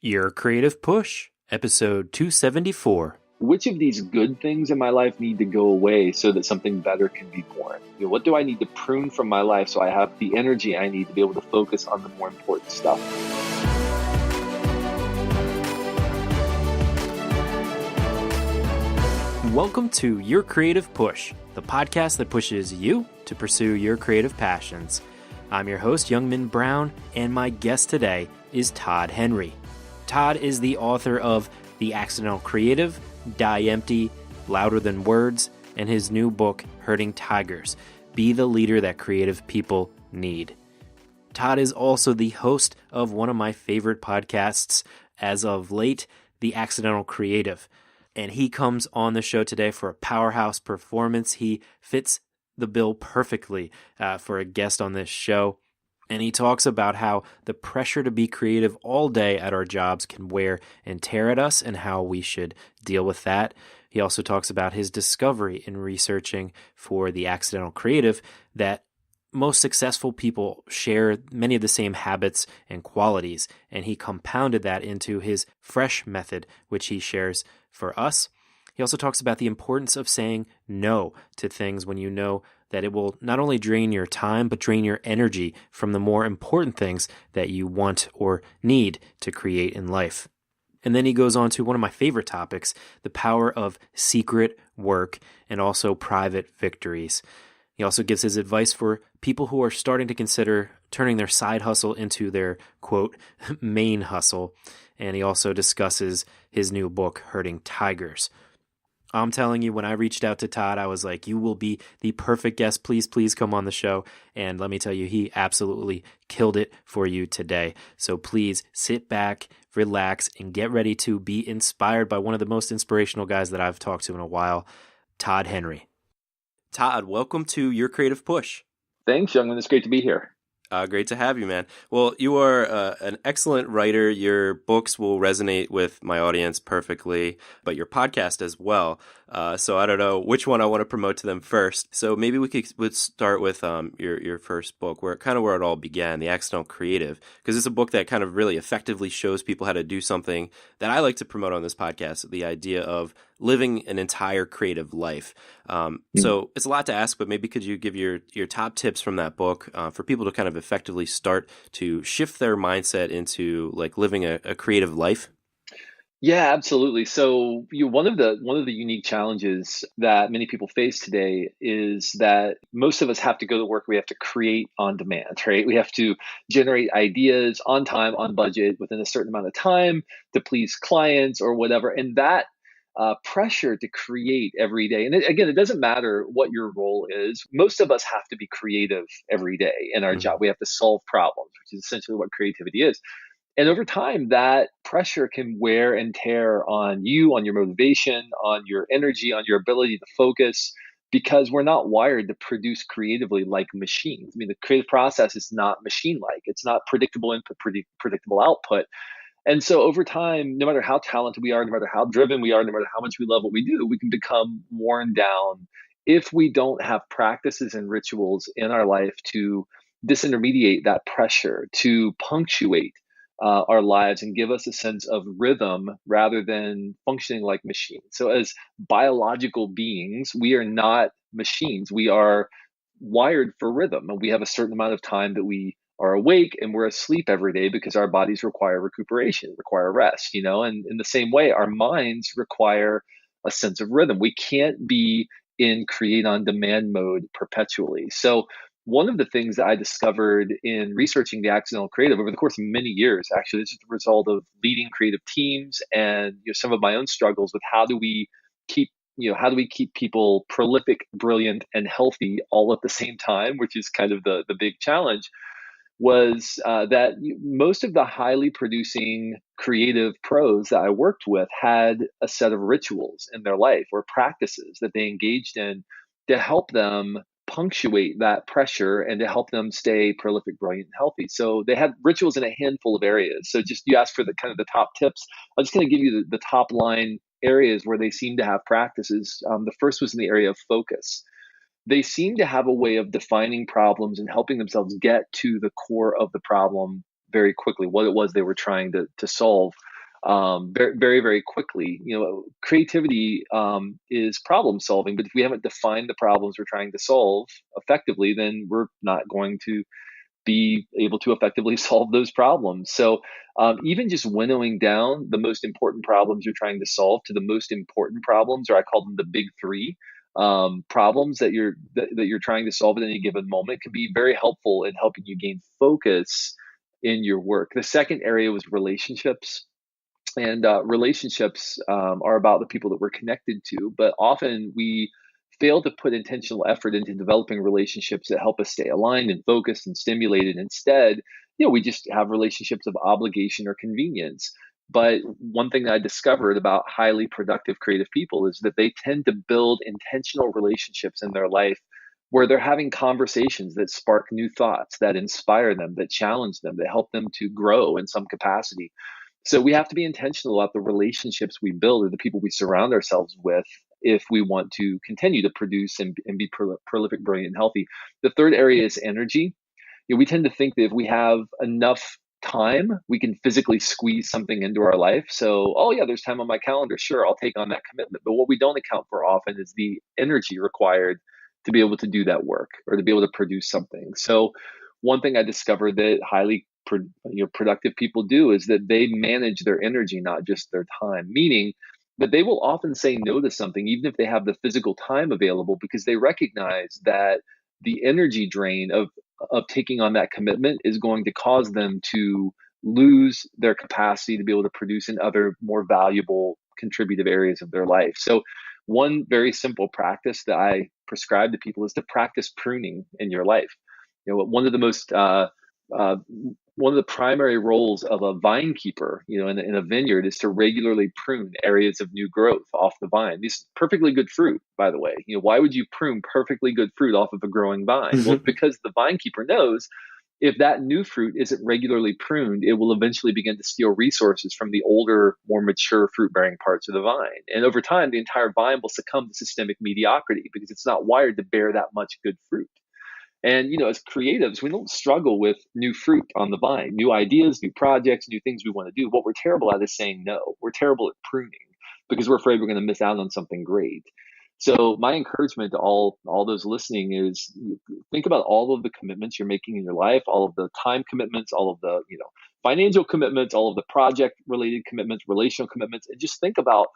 Your Creative Push, episode 274. Which of these good things in my life need to go away so that something better can be born? What do I need to prune from my life so I have the energy I need to be able to focus on the more important stuff? Welcome to Your Creative Push, the podcast that pushes you to pursue your creative passions. I'm your host, Youngman Brown, and my guest today is Todd Henry. Todd is the author of The Accidental Creative, Die Empty, Louder Than Words, and his new book, Herding Tigers, Be the Leader That Creative People Need. Todd is also the host of one of my favorite podcasts as of late, The Accidental Creative. And he comes on the show today for a powerhouse performance. He fits the bill perfectly for a guest on this show. And he talks about how the pressure to be creative all day at our jobs can wear and tear at us and how we should deal with that. He also talks about his discovery in researching for The Accidental Creative that most successful people share many of the same habits and qualities, and he compounded that into his fresh method, which he shares for us. He also talks about the importance of saying no to things when you know that it will not only drain your time, but drain your energy from the more important things that you want or need to create in life. And then he goes on to one of my favorite topics, the power of secret work and also private victories. He also gives his advice for people who are starting to consider turning their side hustle into their, quote, main hustle. And he also discusses his new book, Herding Tigers. I'm telling you, when I reached out to Todd, I was like, you will be the perfect guest. Please come on the show. And let me tell you, he absolutely killed it for you today. So please sit back, relax, and get ready to be inspired by one of the most inspirational guys that I've talked to in a while, Todd Henry. Todd, welcome to Your Creative Push. Thanks, Youngman. It's great to be here. Great to have you, man. Well, you are an excellent writer. Your books will resonate with my audience perfectly, but your podcast as well. So I don't know which one I want to promote to them first. So maybe would start with your first book, where it all began, The Accidental Creative, because it's a book that kind of really effectively shows people how to do something that I like to promote on this podcast, the idea of living an entire creative life. So it's a lot to ask, but maybe could you give your top tips from that book for people to kind of effectively start to shift their mindset into like living a creative life? Yeah, absolutely. So one of the unique challenges that many people face today is that most of us have to go to work. We have to create on demand, right? We have to generate ideas on time, on budget, within a certain amount of time to please clients or whatever. And that pressure to create every day. And again, it doesn't matter what your role is. Most of us have to be creative every day in our job. We have to solve problems, which is essentially what creativity is. And over time, that pressure can wear and tear on you, on your motivation, on your energy, on your ability to focus, because we're not wired to produce creatively like machines. I mean, the creative process is not machine-like. It's not predictable input, predictable output. And so over time, no matter how talented we are, no matter how driven we are, no matter how much we love what we do, we can become worn down if we don't have practices and rituals in our life to disintermediate that pressure, to punctuate our lives and give us a sense of rhythm rather than functioning like machines. So as biological beings, we are not machines. We are wired for rhythm, and we have a certain amount of time that we are awake and we're asleep every day because our bodies require recuperation, require rest, and in the same way, our minds require a sense of rhythm. We can't be in create on demand mode perpetually. So one of the things that I discovered in researching The Accidental Creative over the course of many years, actually, this is the result of leading creative teams and some of my own struggles with how do we keep people prolific, brilliant, and healthy all at the same time, which is kind of the big challenge, was that most of the highly producing creative pros that I worked with had a set of rituals in their life or practices that they engaged in to help them punctuate that pressure and to help them stay prolific, brilliant, and healthy. So they had rituals in a handful of areas. So just you asked for the kind of the top tips. I'm just going to give you the top line areas where they seem to have practices. The first was in the area of focus. They seem to have a way of defining problems and helping themselves get to the core of the problem very quickly, what it was they were trying to solve. very, very, very quickly. Creativity is problem solving, but if we haven't defined the problems we're trying to solve effectively, then we're not going to be able to effectively solve those problems. So even just winnowing down the most important problems you're trying to solve to the most important problems, or I call them the big three problems that you're trying to solve at any given moment, can be very helpful in helping you gain focus in your work. The second area was relationships. And relationships are about the people that we're connected to, but often we fail to put intentional effort into developing relationships that help us stay aligned and focused and stimulated. Instead, we just have relationships of obligation or convenience. But one thing that I discovered about highly productive creative people is that they tend to build intentional relationships in their life where they're having conversations that spark new thoughts, that inspire them, that challenge them, that help them to grow in some capacity. So we have to be intentional about the relationships we build or the people we surround ourselves with if we want to continue to produce and be prolific, brilliant, and healthy. The third area is energy. We tend to think that if we have enough time, we can physically squeeze something into our life. So, oh yeah, there's time on my calendar. Sure, I'll take on that commitment. But what we don't account for often is the energy required to be able to do that work or to be able to produce something. So, one thing I discovered that highly productive people do is that they manage their energy, not just their time. Meaning that they will often say no to something, even if they have the physical time available, because they recognize that the energy drain of taking on that commitment is going to cause them to lose their capacity to be able to produce in other more valuable contributive areas of their life. So one very simple practice that I prescribe to people is to practice pruning in your life. One of the most one of the primary roles of a vine keeper, in a vineyard, is to regularly prune areas of new growth off the vine. These perfectly good fruit, by the way. Why would you prune perfectly good fruit off of a growing vine? Well, because the vine keeper knows if that new fruit isn't regularly pruned, it will eventually begin to steal resources from the older, more mature fruit-bearing parts of the vine. And over time, the entire vine will succumb to systemic mediocrity because it's not wired to bear that much good fruit. And, as creatives, we don't struggle with new fruit on the vine, new ideas, new projects, new things we want to do. What we're terrible at is saying no. We're terrible at pruning because we're afraid we're going to miss out on something great. So my encouragement to all those listening is think about all of the commitments you're making in your life, all of the time commitments, all of the, financial commitments, all of the project related commitments, relational commitments, and just think about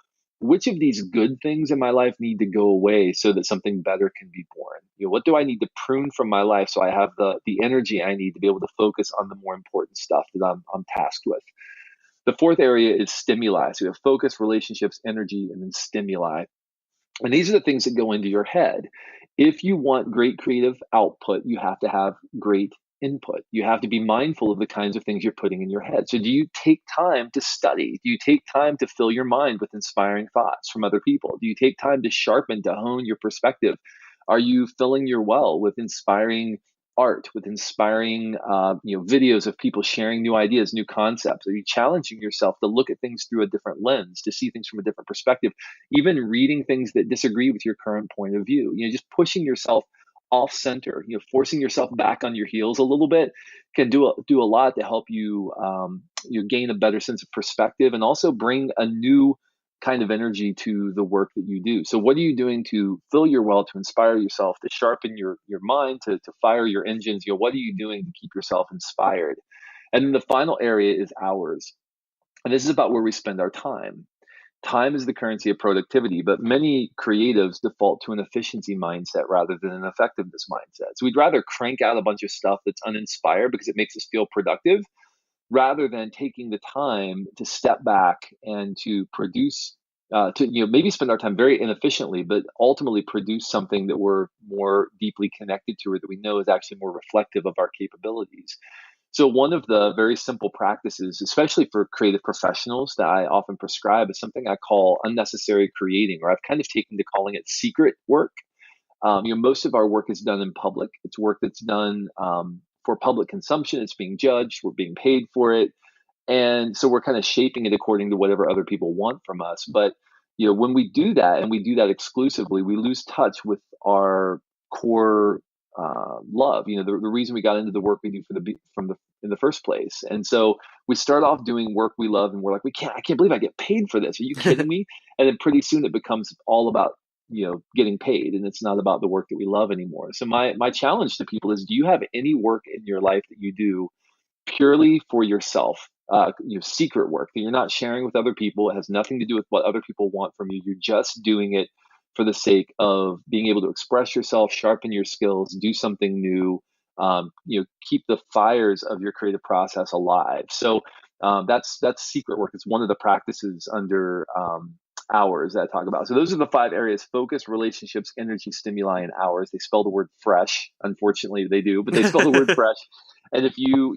which of these good things in my life need to go away so that something better can be born. What do I need to prune from my life so I have the energy I need to be able to focus on the more important stuff that I'm tasked with. The fourth area is stimuli. So we have focus, relationships, energy, and then stimuli. And these are the things that go into your head. If you want great creative output, you have to have great input. You have to be mindful of the kinds of things you're putting in your head. So do you take time to study? Do you take time to fill your mind with inspiring thoughts from other people? Do you take time to sharpen, to hone your perspective? Are you filling your well with inspiring art, with inspiring videos of people sharing new ideas, new concepts? Are you challenging yourself to look at things through a different lens, to see things from a different perspective, even reading things that disagree with your current point of view? Just pushing yourself off center, forcing yourself back on your heels a little bit can do a lot to help you gain a better sense of perspective and also bring a new kind of energy to the work that you do. So what are you doing to fill your well, to inspire yourself, to sharpen your mind, to fire your engines? What are you doing to keep yourself inspired? And then the final area is hours. And this is about where we spend our time. Time is the currency of productivity, but many creatives default to an efficiency mindset rather than an effectiveness mindset. So we'd rather crank out a bunch of stuff that's uninspired because it makes us feel productive, rather than taking the time to step back and to produce, to maybe spend our time very inefficiently, but ultimately produce something that we're more deeply connected to or that we know is actually more reflective of our capabilities. So one of the very simple practices, especially for creative professionals, that I often prescribe is something I call unnecessary creating, or I've kind of taken to calling it secret work. Most of our work is done in public. It's work that's done for public consumption. It's being judged. We're being paid for it. And so we're kind of shaping it according to whatever other people want from us. But, when we do that and we do that exclusively, we lose touch with our core love. The reason we got into the work we do in the first place. And so we start off doing work we love, and we're like, I can't believe I get paid for this. Are you kidding me? And then pretty soon it becomes all about getting paid, and it's not about the work that we love anymore. So my challenge to people is, do you have any work in your life that you do purely for yourself, secret work that you're not sharing with other people? It has nothing to do with what other people want from you. You're just doing it for the sake of being able to express yourself, sharpen your skills, do something new, keep the fires of your creative process alive. So that's secret work. It's one of the practices under hours that I talk about. So those are the 5 areas: focus, relationships, energy, stimuli, and hours. They spell the word fresh. Unfortunately, they do, but they spell the word fresh. And if you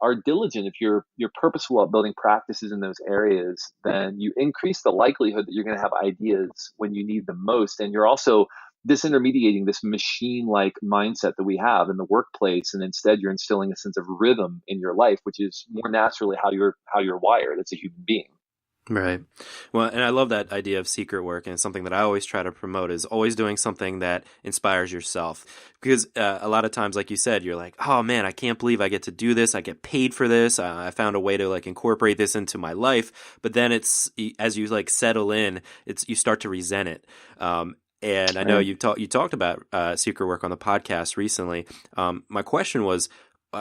are diligent, if you're purposeful about building practices in those areas, then you increase the likelihood that you're going to have ideas when you need them most. And you're also disintermediating this machine-like mindset that we have in the workplace, and instead you're instilling a sense of rhythm in your life, which is more naturally how you're wired as a human being. Right. Well, and I love that idea of secret work, and it's something that I always try to promote, is always doing something that inspires yourself. Because a lot of times, like you said, you're like, oh man, I can't believe I get to do this. I get paid for this. I found a way to like incorporate this into my life. But then it's, as you like settle in, you start to resent it. And I know you talked about secret work on the podcast recently. My question was,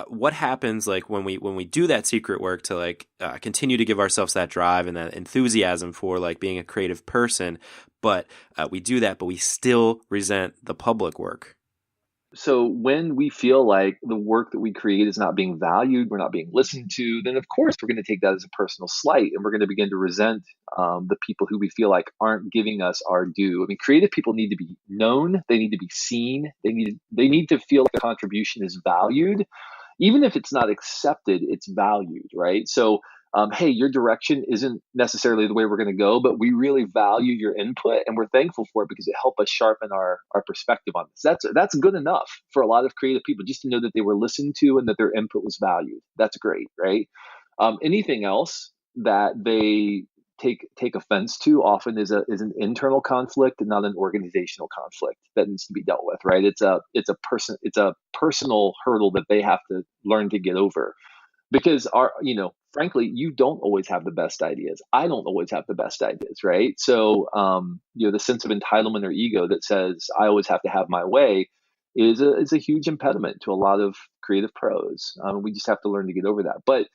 what happens like when we do that secret work to like continue to give ourselves that drive and that enthusiasm for like being a creative person, but we do that, but we still resent the public work? So when we feel like the work that we create is not being valued, we're not being listened to, then of course we're going to take that as a personal slight, and we're going to begin to resent the people who we feel like aren't giving us our due. I mean, creative people need to be known, they need to be seen, they need to feel like the contribution is valued. Even if it's not accepted, it's valued, right? So, hey, your direction isn't necessarily the way we're going to go, but we really value your input, and we're thankful for it because it helped us sharpen our perspective on this. That's good enough for a lot of creative people, just to know that they were listened to and that their input was valued. That's great, right? Anything else that they take offense to often is an internal conflict and not an organizational conflict that needs to be dealt with, right? It's a personal hurdle that they have to learn to get over, because frankly, you don't always have the best ideas. I don't always have the best ideas, right? So the sense of entitlement or ego that says I always have to have my way is a huge impediment to a lot of creative pros. We just have to learn to get over that. But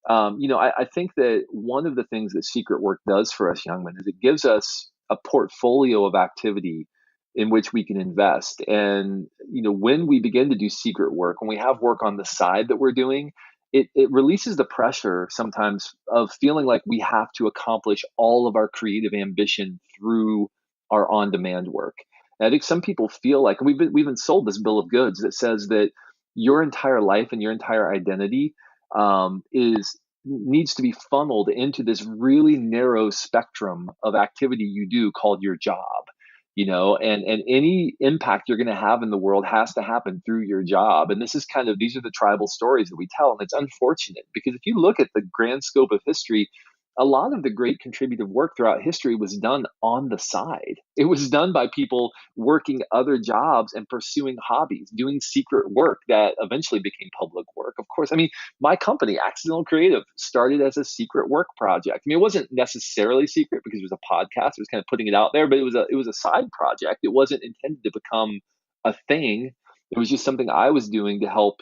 I think that one of the things that secret work does for us young men is it gives us a portfolio of activity in which we can invest. And, when we begin to do secret work, when we have work on the side that we're doing, it releases the pressure sometimes of feeling like we have to accomplish all of our creative ambition through our on-demand work. And I think some people feel like, and we've been sold this bill of goods that says that your entire life and your entire identity is needs to be funneled into this really narrow spectrum of activity you do called your job. And any impact you're going to have in the world has to happen through your job. And these are the tribal stories that we tell. And it's unfortunate because if you look at the grand scope of history, a lot of the great contributive work throughout history was done on the side. It was done by people working other jobs and pursuing hobbies, doing secret work that eventually became public work. Of course, I mean, my company, Accidental Creative, started as a secret work project. I mean, it wasn't necessarily secret because it was a podcast. It was kind of putting it out there, but it was a side project. It wasn't intended to become a thing. It was just something I was doing to help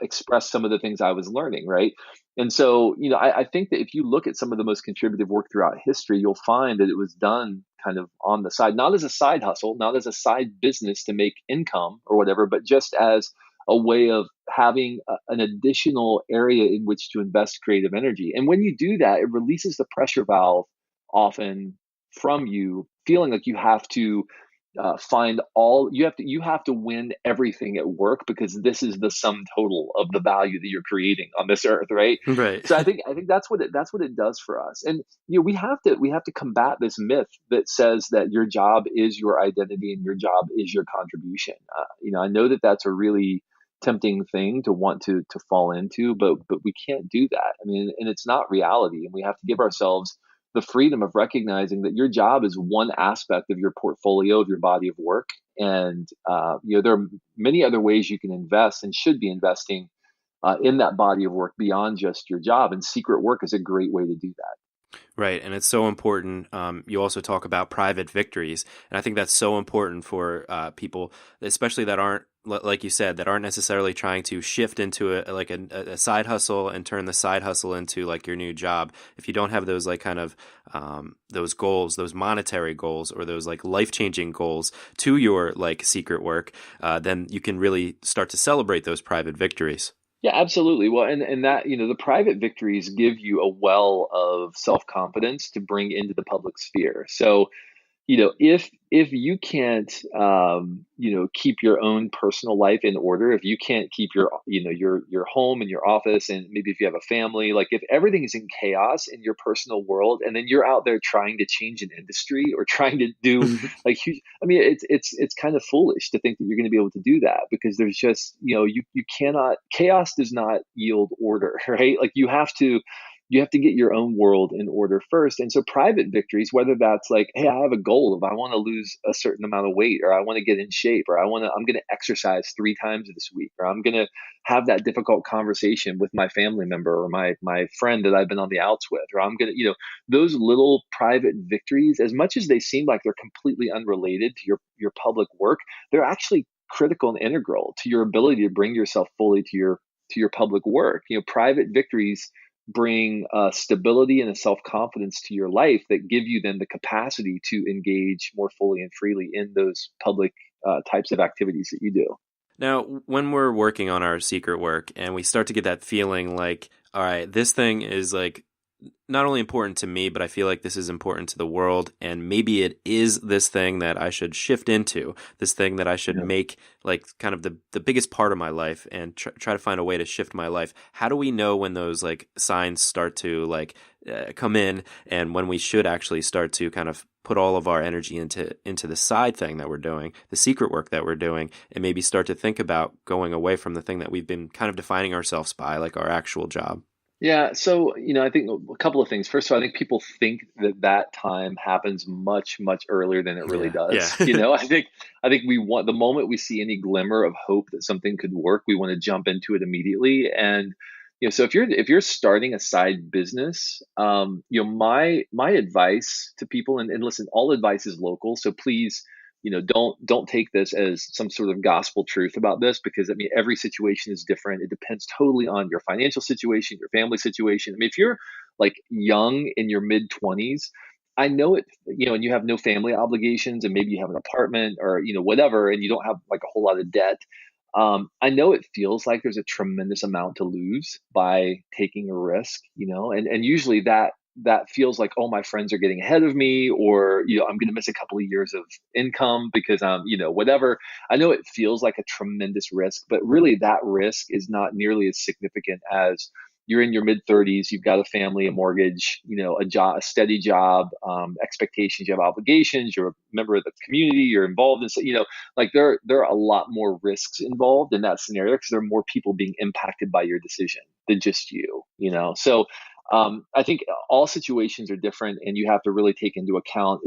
express some of the things I was learning, right? And so, I think that if you look at some of the most contributive work throughout history, you'll find that it was done kind of on the side, not as a side hustle, not as a side business to make income or whatever, but just as a way of having an additional area in which to invest creative energy. And when you do that, it releases the pressure valve often from you, feeling like you have to you have to win everything at work because this is the sum total of the value that you're creating on this earth, right? Right. So I think that's what it does for us. And we have to combat this myth that says that your job is your identity and your job is your contribution. I know that that's a really tempting thing to want to fall into, but we can't do that. I mean, and it's not reality, and we have to give ourselves the freedom of recognizing that your job is one aspect of your portfolio of your body of work. And, there are many other ways you can invest and should be investing in that body of work beyond just your job. And secret work is a great way to do that. Right, and it's so important. You also talk about private victories, and I think that's so important for people, especially that aren't, like you said, that aren't necessarily trying to shift into a side hustle and turn the side hustle into like your new job. If you don't have those like kind of those goals, those monetary goals, or those like life-changing goals to your like secret work, then you can really start to celebrate those private victories. Yeah, absolutely. Well, and that, the private victories give you a well of self-confidence to bring into the public sphere. So, if you can't keep your own personal life in order, if you can't keep your home and your office, and maybe if you have a family, like if everything is in chaos in your personal world, and then you're out there trying to change an industry or trying to do like huge, I mean, it's kind of foolish to think that you're going to be able to do that, because there's just, you cannot, chaos does not yield order, right? Like you have to get your own world in order first. And so private victories, whether that's like, hey, I have a goal of I want to lose a certain amount of weight, or I want to get in shape, or I'm going to exercise 3 times this week, or I'm going to have that difficult conversation with my family member or my friend that I've been on the outs with, or I'm going to, those little private victories, as much as they seem like they're completely unrelated to your public work, they're actually critical and integral to your ability to bring yourself fully to your public work. Private victories bring stability and a self-confidence to your life that give you then the capacity to engage more fully and freely in those public types of activities that you do. Now, when we're working on our secret work and we start to get that feeling like, all right, this thing is like not only important to me, but I feel like this is important to the world, and maybe it is this thing that I should shift into, this thing that I should make like kind of the biggest part of my life, and try to find a way to shift my life. How do we know when those like signs start to like come in, and when we should actually start to kind of put all of our energy into the side thing that we're doing, the secret work that we're doing, and maybe start to think about going away from the thing that we've been kind of defining ourselves by, like our actual job? Yeah, so I think a couple of things. First of all, I think people think that time happens much, much earlier than it really Yeah, yeah. does. I think we want, the moment we see any glimmer of hope that something could work, we want to jump into it immediately. And so if you're starting a side business, my advice to people, and listen, all advice is local, so please, don't take this as some sort of gospel truth about this, because I mean every situation is different. It depends totally on your financial situation, your family situation. I mean, if you're like young in your mid 20s, I know it, and you have no family obligations, and maybe you have an apartment or whatever, and you don't have like a whole lot of debt. I know it feels like there's a tremendous amount to lose by taking a risk, and usually that feels like, oh, my friends are getting ahead of me, or I'm going to miss a couple of years of income because whatever. I know it feels like a tremendous risk, but really that risk is not nearly as significant as you're in your mid 30s, you've got a family, a mortgage, a job, a steady job, expectations, you have obligations, you're a member of the community, you're involved in, like there are a lot more risks involved in that scenario, because there are more people being impacted by your decision than just So I think all situations are different, and you have to really take into account,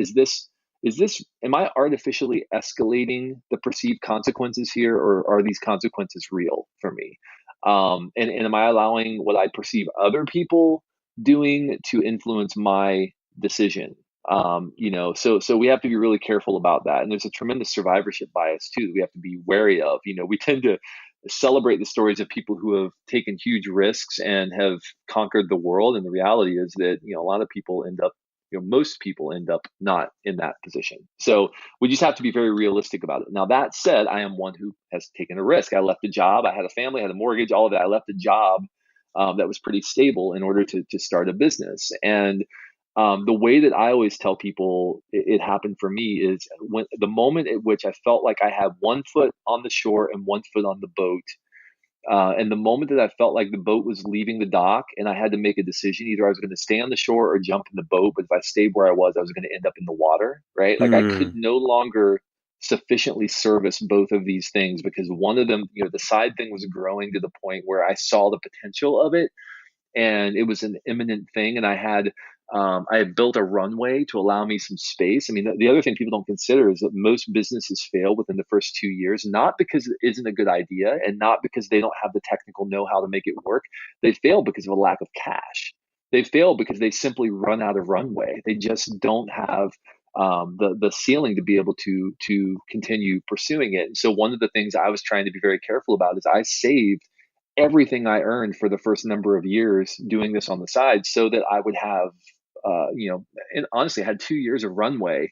am I artificially escalating the perceived consequences here, or are these consequences real for me? And am I allowing what I perceive other people doing to influence my decision? So we have to be really careful about that. And there's a tremendous survivorship bias too that we have to be wary of. We tend to celebrate the stories of people who have taken huge risks and have conquered the world. And the reality is that, a lot of people end up, most people end up not in that position. So we just have to be very realistic about it. Now, that said, I am one who has taken a risk. I left a job. I had a family, I had a mortgage, all of that. I left a job that was pretty stable in order to start a business. And the way that I always tell people it happened for me is when the moment at which I felt like I had one foot on the shore and one foot on the boat. And the moment that I felt like the boat was leaving the dock and I had to make a decision, either I was going to stay on the shore or jump in the boat. But if I stayed where I was going to end up in the water, right? Like I could Mm. no longer sufficiently service both of these things, because one of them, the side thing was growing to the point where I saw the potential of it, and it was an imminent thing. And I had I had built a runway to allow me some space. I mean, the other thing people don't consider is that most businesses fail within the first 2 years, not because it isn't a good idea and not because they don't have the technical know-how to make it work. They fail because of a lack of cash. They fail because they simply run out of runway. They just don't have the ceiling to be able to continue pursuing it. And so one of the things I was trying to be very careful about is I saved everything I earned for the first number of years doing this on the side so that I would have, and honestly, I had 2 years of runway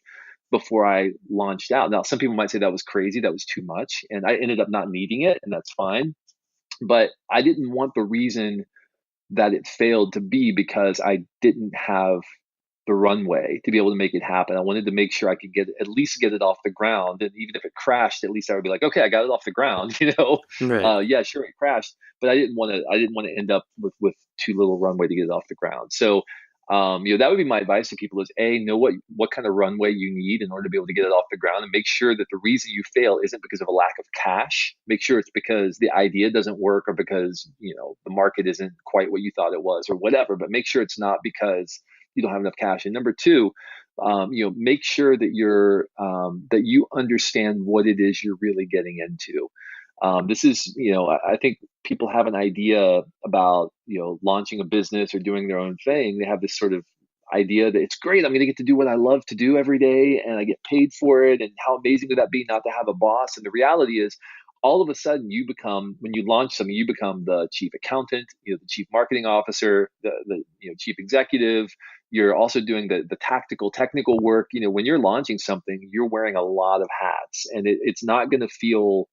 before I launched out. Now, some people might say that was crazy, that was too much, and I ended up not needing it, and that's fine. But I didn't want the reason that it failed to be because I didn't have the runway to be able to make it happen. I wanted to make sure I could at least get it off the ground. And even if it crashed, at least I would be like, okay, I got it off the ground, Right. yeah, sure, it crashed, but I didn't want to end up with too little runway to get it off the ground. So, that would be my advice to people is know what kind of runway you need in order to be able to get it off the ground, and make sure that the reason you fail isn't because of a lack of cash. Make sure it's because the idea doesn't work or because, the market isn't quite what you thought it was or whatever, but make sure it's not because you don't have enough cash. And number two, make sure that that you understand what it is you're really getting into. This is, I think people have an idea about, launching a business or doing their own thing. They have this sort of idea that it's great. I'm going to get to do what I love to do every day and I get paid for it. And how amazing would that be not to have a boss? And the reality is, all of a sudden when you launch something, you become the chief accountant, the chief marketing officer, the chief executive. You're also doing the tactical technical work. When you're launching something, you're wearing a lot of hats, and it's not going to feel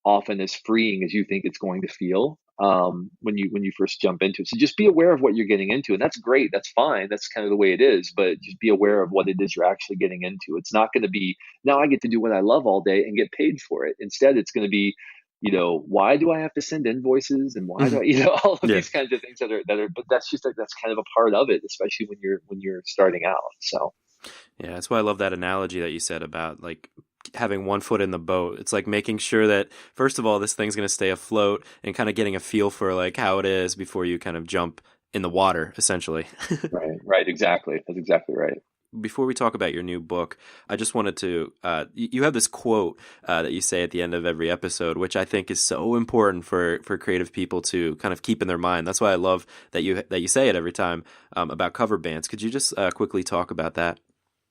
often as freeing as you think it's going to feel when you first jump into it. So just be aware of what you're getting into, and that's great. That's fine. That's kind of the way it is. But just be aware of what it is you're actually getting into. It's not going to be now I get to do what I love all day and get paid for it. Instead, it's going to be why do I have to send invoices and why do I all of Yeah. these kinds of things that are but that's just like that's kind of a part of it, especially when you're starting out. So Yeah, that's why I love that analogy that you said about like having one foot in the boat. It's like making sure that first of all this thing's going to stay afloat and kind of getting a feel for like how it is before you kind of jump in the water essentially. right, exactly. That's exactly right. Before we talk about your new book, I just wanted to you have this quote that you say at the end of every episode, which I think is so important for creative people to kind of keep in their mind. That's why I love that you say it every time about cover bands. Could you just quickly talk about that?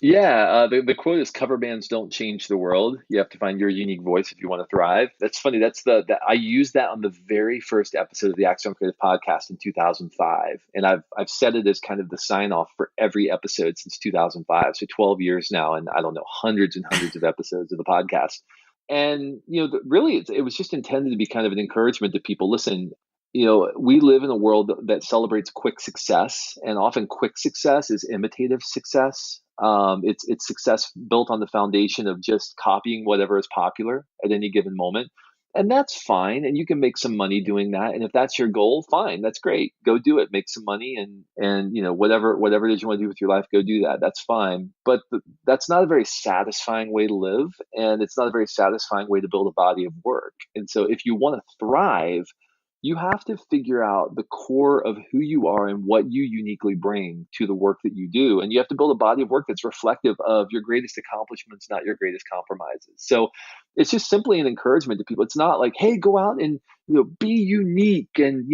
Yeah, the quote is cover bands don't change the world. You have to find your unique voice if you want to thrive. That's funny. That's I used that on the very first episode of the Axiom Creative Podcast in 2005. And I've set it as kind of the sign off for every episode since 2005. So 12 years now, and I don't know, hundreds and hundreds of episodes of the podcast. And, really, it was just intended to be kind of an encouragement to people. Listen, we live in a world that celebrates quick success, and often quick success is imitative success. It's success built on the foundation of just copying whatever is popular at any given moment. And that's fine. And you can make some money doing that. And if that's your goal, fine. That's great. Go do it. Make some money and whatever it is you want to do with your life, go do that. That's fine. But that's not a very satisfying way to live. And it's not a very satisfying way to build a body of work. And so if you want to thrive, you have to figure out the core of who you are and what you uniquely bring to the work that you do. And you have to build a body of work that's reflective of your greatest accomplishments, not your greatest compromises. So it's just simply an encouragement to people. It's not like, hey, go out and be unique and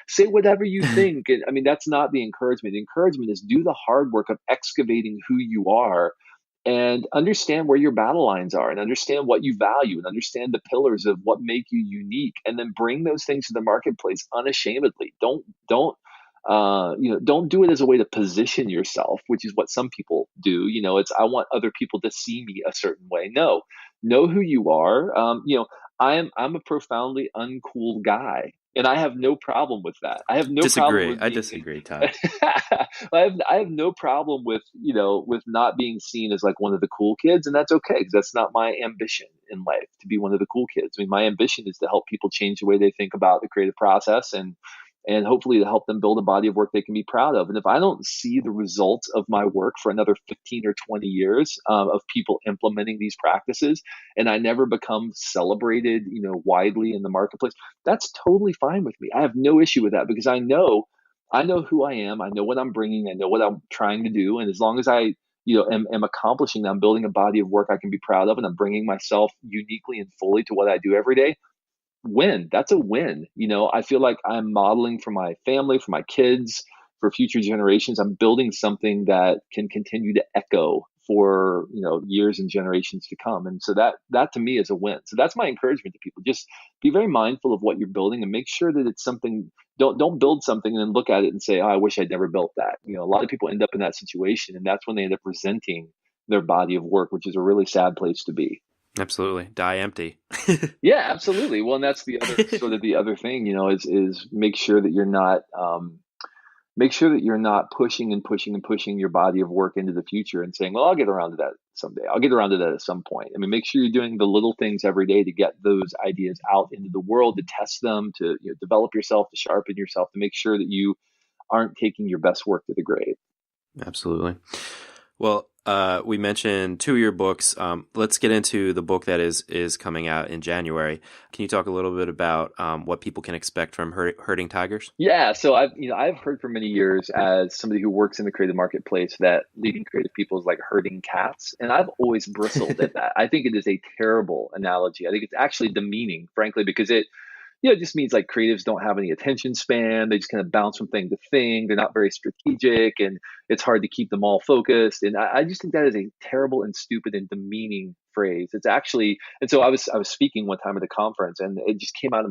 say whatever you think. And I mean, that's not the encouragement. The encouragement is do the hard work of excavating who you are and understand where your battle lines are and understand what you value and understand the pillars of what make you unique, and then bring those things to the marketplace unashamedly. Don't do it as a way to position yourself, which is what some people do. It's I want other people to see me a certain way. No, know who you are. I'm a profoundly uncool guy, and I have no problem with that. I have no problem Disagree. with I being disagree, Todd. I have no problem with with not being seen as like one of the cool kids, and that's okay because that's not my ambition in life to be one of the cool kids. I mean, my ambition is to help people change the way they think about the creative process and hopefully to help them build a body of work they can be proud of. And if I don't see the results of my work for another 15 or 20 years of people implementing these practices, and I never become celebrated, widely in the marketplace, that's totally fine with me. I have no issue with that because I know I know who I am. I know what I'm bringing. I know what I'm trying to do. And as long as I, am accomplishing that, I'm building a body of work I can be proud of, and I'm bringing myself uniquely and fully to what I do every day, win. That's a win. I feel like I'm modeling for my family, for my kids, for future generations. I'm building something that can continue to echo for, years and generations to come. And so that to me is a win. So that's my encouragement to people. Just be very mindful of what you're building and make sure that it's something. Don't build something and then look at it and say, "Oh, I wish I'd never built that." A lot of people end up in that situation, and that's when they end up resenting their body of work, which is a really sad place to be. Absolutely. Die empty. Yeah, absolutely. Well, and that's the other sort of the other thing, is make sure that you're not pushing and pushing and pushing your body of work into the future and saying, "Well, I'll get around to that someday. I'll get around to that at some point." I mean, make sure you're doing the little things every day to get those ideas out into the world, to test them, to develop yourself, to sharpen yourself, to make sure that you aren't taking your best work to the grave. Absolutely. Well, we mentioned 2 of your books. Let's get into the book that is coming out in January. Can you talk a little bit about what people can expect from Herding Tigers? Yeah, so I've heard for many years, as somebody who works in the creative marketplace, that leading creative people is like herding cats, and I've always bristled at that. I think it is a terrible analogy. I think it's actually demeaning, frankly, because it just means like creatives don't have any attention span. They just kind of bounce from thing to thing. They're not very strategic, and it's hard to keep them all focused. And I just think that is a terrible and stupid and demeaning phrase. It's actually, and so I was speaking one time at a conference, and it just came out of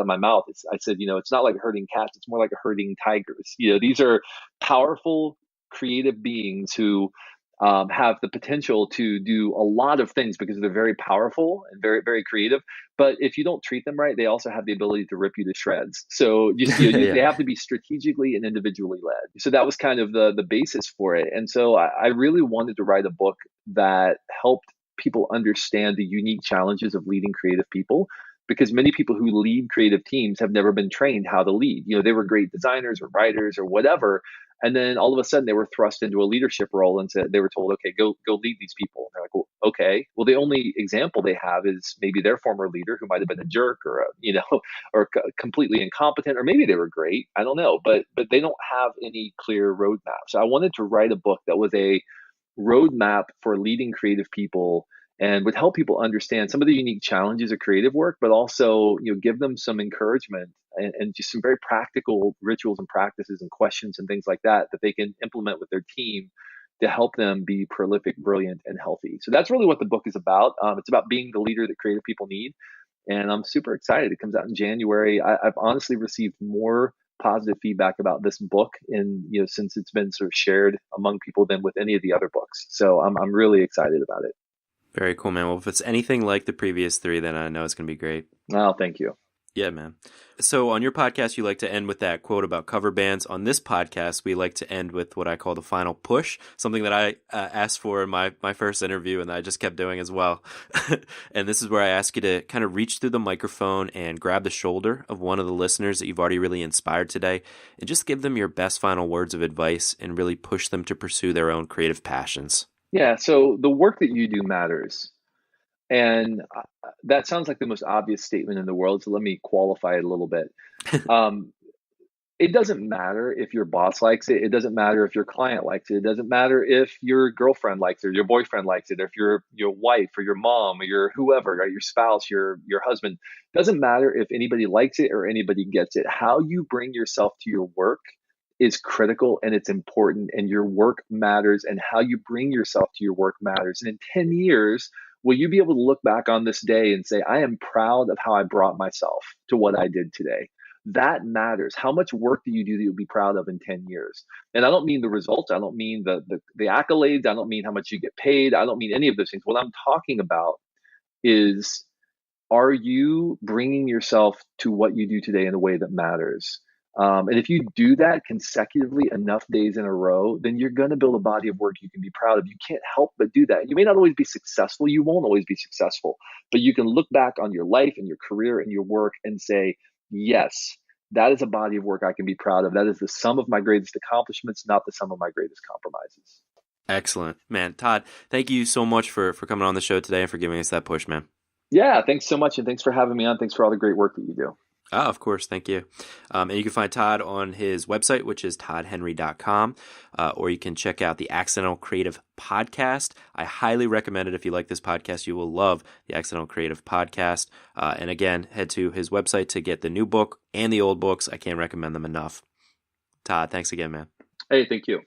my mouth. I said, it's not like herding cats. It's more like herding tigers. These are powerful, creative beings who have the potential to do a lot of things because they're very powerful and very, very creative. But if you don't treat them right, they also have the ability to rip you to shreds. So just, Yeah. they have to be strategically and individually led. So that was kind of the basis for it. And so I really wanted to write a book that helped people understand the unique challenges of leading creative people, because many people who lead creative teams have never been trained how to lead. They were great designers or writers or whatever, and then all of a sudden they were thrust into a leadership role and they were told, "Okay, go lead these people." And they're like, "Well, okay." Well, the only example they have is maybe their former leader, who might have been a jerk or or completely incompetent, or maybe they were great. I don't know, but they don't have any clear roadmap. So I wanted to write a book that was a roadmap for leading creative people and would help people understand some of the unique challenges of creative work, but also, give them some encouragement and just some very practical rituals and practices and questions and things like that they can implement with their team to help them be prolific, brilliant, and healthy. So that's really what the book is about. It's about being the leader that creative people need. And I'm super excited. It comes out in January. I've honestly received more positive feedback about this book since it's been sort of shared among people than with any of the other books. So I'm really excited about it. Very cool, man. Well, if it's anything like the previous 3, then I know it's going to be great. Oh, thank you. Yeah, man. So on your podcast, you like to end with that quote about cover bands. On this podcast, we like to end with what I call the final push, something that I asked for in my first interview and I just kept doing as well. And this is where I ask you to kind of reach through the microphone and grab the shoulder of one of the listeners that you've already really inspired today and just give them your best final words of advice and really push them to pursue their own creative passions. Yeah, so the work that you do matters. And that sounds like the most obvious statement in the world. So let me qualify it a little bit. It doesn't matter if your boss likes it. It doesn't matter if your client likes it. It doesn't matter if your girlfriend likes it, or your boyfriend likes it, or if your wife or your mom or your whoever, or your spouse, your husband. It doesn't matter if anybody likes it or anybody gets it. How you bring yourself to your work is critical, and it's important, and your work matters, and how you bring yourself to your work matters. And in 10 years, will you be able to look back on this day and say, "I am proud of how I brought myself to what I did today"? That matters. How much work do you do that you'll be proud of in 10 years? And I don't mean the results. I don't mean the accolades. I don't mean how much you get paid. I don't mean any of those things. What I'm talking about is, are you bringing yourself to what you do today in a way that matters? And if you do that consecutively enough days in a row, then you're going to build a body of work you can be proud of. You can't help but do that. You may not always be successful. You won't always be successful, but you can look back on your life and your career and your work and say, "Yes, that is a body of work I can be proud of. That is the sum of my greatest accomplishments, not the sum of my greatest compromises." Excellent, man. Todd, thank you so much for coming on the show today and for giving us that push, man. Yeah, thanks so much. And thanks for having me on. Thanks for all the great work that you do. Of course. Thank you. And you can find Todd on his website, which is toddhenry.com, or you can check out the Accidental Creative Podcast. I highly recommend it. If you like this podcast, you will love the Accidental Creative Podcast. And again, head to his website to get the new book and the old books. I can't recommend them enough. Todd, thanks again, man. Hey, thank you.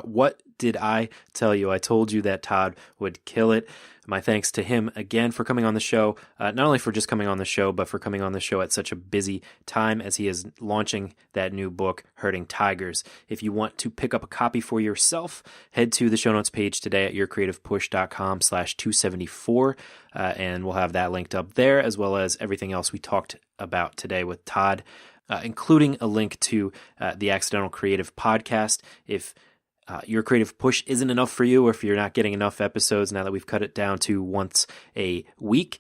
What did I tell you? I told you that Todd would kill it. My thanks to him again for coming on the show, not only for just coming on the show, but for coming on the show at such a busy time as he is launching that new book, Herding Tigers. If you want to pick up a copy for yourself, head to the show notes page today at yourcreativepush.com/274, and we'll have that linked up there, as well as everything else we talked about today with Todd, including a link to the Accidental Creative Podcast. If Your Creative Push isn't enough for you, or if you're not getting enough episodes now that we've cut it down to once a week,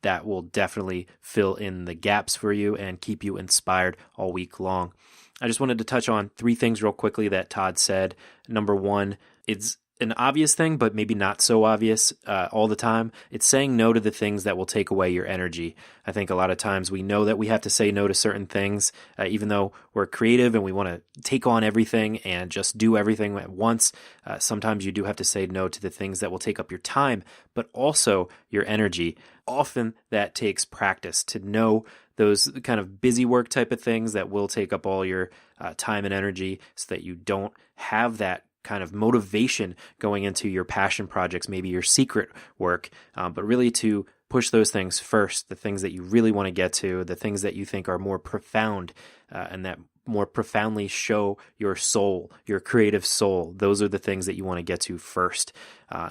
that will definitely fill in the gaps for you and keep you inspired all week long. I just wanted to touch on 3 things real quickly that Todd said. Number 1, it's an obvious thing, but maybe not so obvious all the time. It's saying no to the things that will take away your energy. I think a lot of times we know that we have to say no to certain things, even though we're creative and we want to take on everything and just do everything at once. Sometimes you do have to say no to the things that will take up your time, but also your energy. Often that takes practice to know those kind of busy work type of things that will take up all your time and energy, so that you don't have that kind of motivation going into your passion projects, maybe your secret work, but really to push those things first, the things that you really want to get to, the things that you think are more profound and that more profoundly show your soul, your creative soul. Those are the things that you want to get to first,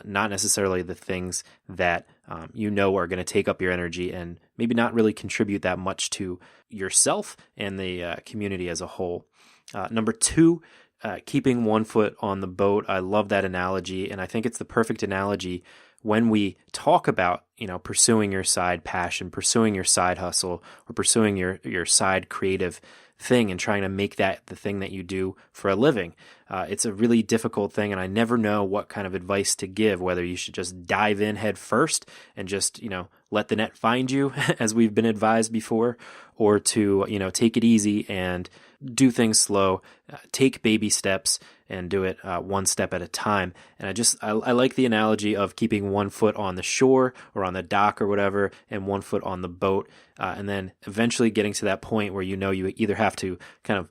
not necessarily the things that you know are going to take up your energy and maybe not really contribute that much to yourself and the community as a whole. Number 2, keeping one foot on the boat. I love that analogy, and I think it's the perfect analogy when we talk about, pursuing your side passion, pursuing your side hustle, or pursuing your side creative thing and trying to make that the thing that you do for a living. It's a really difficult thing, and I never know what kind of advice to give, whether you should just dive in head first and just, let the net find you, as we've been advised before, or to, take it easy and do things slow, take baby steps and do it one step at a time. And I like the analogy of keeping one foot on the shore or on the dock or whatever, and one foot on the boat, and then eventually getting to that point where you either have to kind of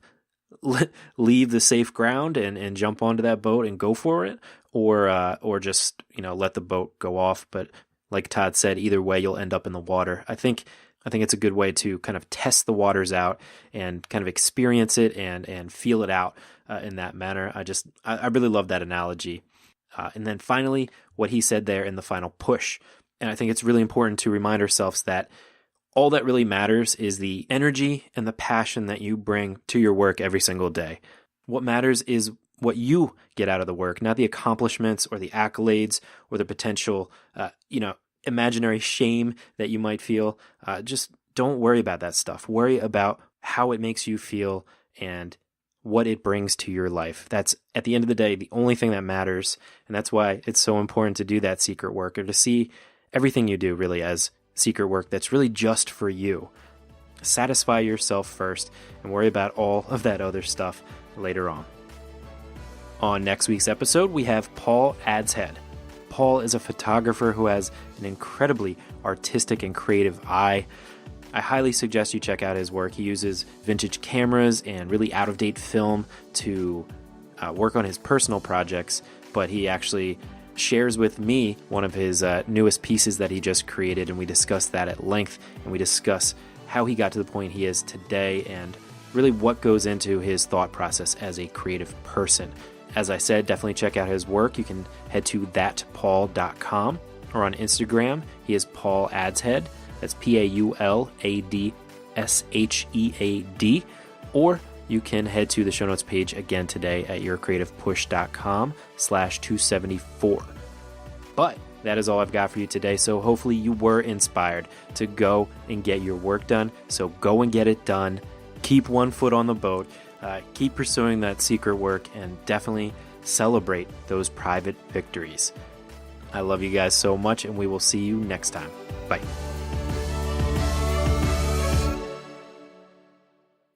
leave the safe ground and jump onto that boat and go for it, or just let the boat go off. But like Todd said, either way you'll end up in the water. I think it's a good way to kind of test the waters out and kind of experience it and feel it out in that manner. I really love that analogy. And then finally, what he said there in the final push. And I think it's really important to remind ourselves that all that really matters is the energy and the passion that you bring to your work every single day. What matters is what you get out of the work, not the accomplishments or the accolades or the potential, imaginary shame that you might feel. Just don't worry about that stuff. Worry about how it makes you feel and what it brings to your life. That's, at the end of the day, the only thing that matters. And that's why it's so important to do that secret work, or to see everything you do really as secret work that's really just for you. Satisfy yourself first and worry about all of that other stuff later on. On next week's episode, we have Paul Adshead. Paul is a photographer who has an incredibly artistic and creative eye. I highly suggest you check out his work. He uses vintage cameras and really out-of-date film to work on his personal projects, but he actually shares with me one of his newest pieces that he just created, and we discuss that at length, and we discuss how he got to the point he is today and really what goes into his thought process as a creative person. As I said, definitely check out his work. You can head to thatpaul.com, or on Instagram, he is Paul Adshead. That's PAULADSHEAD. Or you can head to the show notes page again today at yourcreativepush.com/274. But that is all I've got for you today. So hopefully you were inspired to go and get your work done. So go and get it done. Keep one foot on the boat. Keep pursuing that secret work, and definitely celebrate those private victories. I love you guys so much, and we will see you next time. Bye.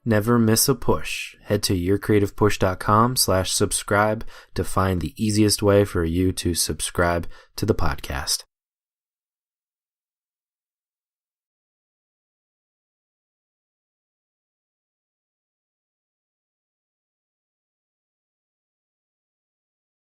Never miss a push. Head to yourcreativepush.com/subscribe to find the easiest way for you to subscribe to the podcast.